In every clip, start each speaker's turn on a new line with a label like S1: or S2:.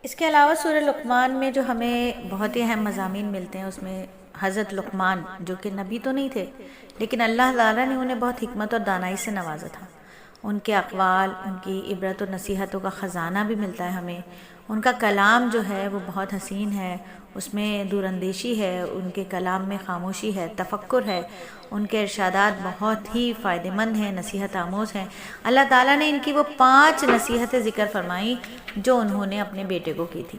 S1: اس کے علاوہ سورہ لقمان میں جو ہمیں بہت ہی اہم مضامین ملتے ہیں، اس میں حضرت لقمان جو کہ نبی تو نہیں تھے، لیکن اللہ تعالیٰ نے انہیں بہت حکمت اور دانائی سے نوازا تھا۔ ان کے اقوال، ان کی عبرت و نصیحتوں کا خزانہ بھی ملتا ہے ہمیں۔ ان کا کلام جو ہے وہ بہت حسین ہے، اس میں دور اندیشی ہے، ان کے کلام میں خاموشی ہے، تفکر ہے، ان کے ارشادات بہت ہی فائدہ مند ہیں، نصیحت آموز ہیں۔ اللہ تعالیٰ نے ان کی وہ 5 نصیحتیں ذکر فرمائیں جو انہوں نے اپنے بیٹے کو کی تھی،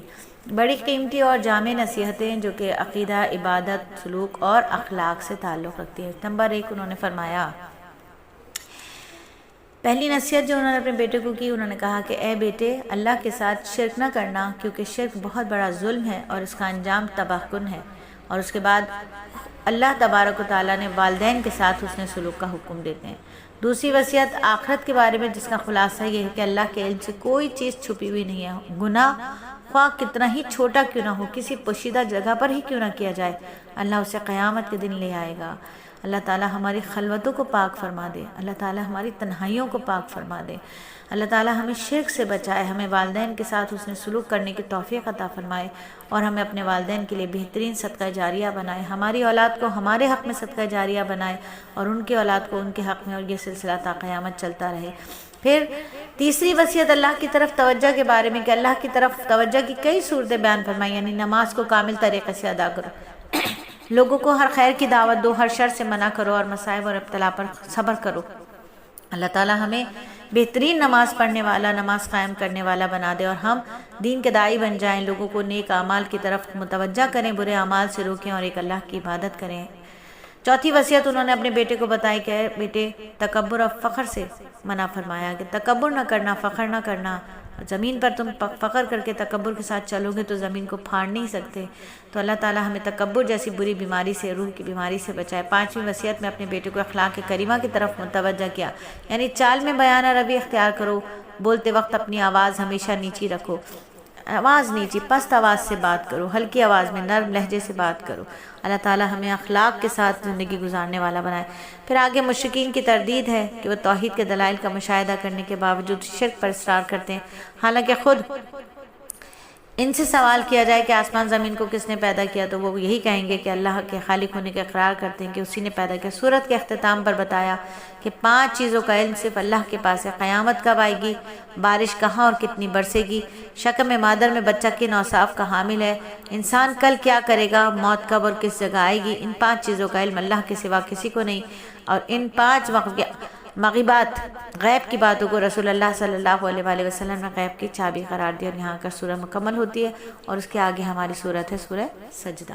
S1: بڑی قیمتی اور جامع نصیحتیں جو کہ عقیدہ، عبادت، سلوک اور اخلاق سے تعلق رکھتی ہیں۔ نمبر 1 انہوں نے فرمایا، پہلی نصیحت جو انہوں نے اپنے بیٹے کو کی، انہوں نے کہا کہ اے بیٹے، اللہ کے ساتھ شرک نہ کرنا، کیونکہ شرک بہت بڑا ظلم ہے اور اس کا انجام تباہ کن ہے۔ اور اس کے بعد اللہ تبارک و تعالیٰ نے والدین کے ساتھ حسن سلوک کا حکم دیتے ہیں۔ دوسری وصیت آخرت کے بارے میں، جس کا خلاصہ یہ ہے کہ اللہ کے علم سے کوئی چیز چھپی ہوئی نہیں ہے۔ گناہ خواہ کتنا ہی چھوٹا کیوں نہ ہو، کسی پوشیدہ جگہ پر ہی کیوں نہ کیا جائے، اللہ اسے قیامت کے دن لے آئے گا۔ اللہ تعالیٰ ہماری خلوتوں کو پاک فرما دے، اللہ تعالیٰ ہماری تنہائیوں کو پاک فرما دے، اللہ تعالیٰ ہمیں شرک سے بچائے، ہمیں والدین کے ساتھ حسن سلوک کرنے کی توفیق عطا فرمائے اور ہمیں اپنے والدین کے لیے بہترین صدقہ جاریہ بنائے، ہماری اولاد کو ہمارے حق میں صدقہ جاریہ بنائے اور ان کی اولاد کو ان کے حق میں، اور یہ سلسلہ تا قیامت چلتا رہے۔ پھر تیسری وصیت اللہ کی طرف توجہ کے بارے میں، کہ اللہ کی طرف توجہ کی کئی صورتیں بیان فرمائی، یعنی نماز کو کامل طریقے سے ادا کرو، لوگوں کو ہر خیر کی دعوت دو، ہر شر سے منع کرو اور مصائب اور ابتلا پر صبر کرو۔ اللہ تعالیٰ ہمیں بہترین نماز پڑھنے والا، نماز قائم کرنے والا بنا دے اور ہم دین کے داعی بن جائیں، لوگوں کو نیک اعمال کی طرف متوجہ کریں، برے اعمال سے روکیں اور ایک اللہ کی عبادت کریں۔ چوتھی وصیت انہوں نے اپنے بیٹے کو بتائی کہ اے بیٹے، تکبر اور فخر سے منع فرمایا، کہ تکبر نہ کرنا، فخر نہ کرنا۔ زمین پر تم فخر کر کے تکبر کے ساتھ چلو گے تو زمین کو پھاڑ نہیں سکتے۔ تو اللہ تعالیٰ ہمیں تکبر جیسی بری بیماری سے، روح کی بیماری سے بچائے۔ پانچویں وصیت میں اپنے بیٹے کو اخلاق کریمہ کی طرف متوجہ کیا، یعنی چال میں بیانہ روی اختیار کرو، بولتے وقت اپنی آواز ہمیشہ نیچی رکھو، آواز نیچی، پست آواز سے بات کرو، ہلکی آواز میں، نرم لہجے سے بات کرو۔ اللہ تعالیٰ ہمیں اخلاق کے ساتھ زندگی گزارنے والا بنائے۔ پھر آگے مشرکین کی تردید ہے کہ وہ توحید کے دلائل کا مشاہدہ کرنے کے باوجود شرک پر اصرار کرتے ہیں، حالانکہ خود ان سے سوال کیا جائے کہ آسمان زمین کو کس نے پیدا کیا تو وہ یہی کہیں گے کہ اللہ کے خالق ہونے کا اقرار کرتے ہیں کہ اسی نے پیدا کیا۔ سورت کے اختتام پر بتایا کہ 5 چیزوں کا علم صرف اللہ کے پاس ہے، قیامت کب آئے گی، بارش کہاں اور کتنی برسے گی، شکم مادر میں بچہ کن اوصاف کا حامل ہے، انسان کل کیا کرے گا، موت کب اور کس جگہ آئے گی۔ ان 5 چیزوں کا علم اللہ کے سوا کسی کو نہیں، اور ان 5 مغیبات، غیب کی باتوں کو رسول اللہ صلی اللہ علیہ وآلہ وسلم نے غیب کی چابی قرار دی، اور یہاں کا سورہ مکمل ہوتی ہے، اور اس کے آگے ہماری سورت ہے سورہ سجدہ۔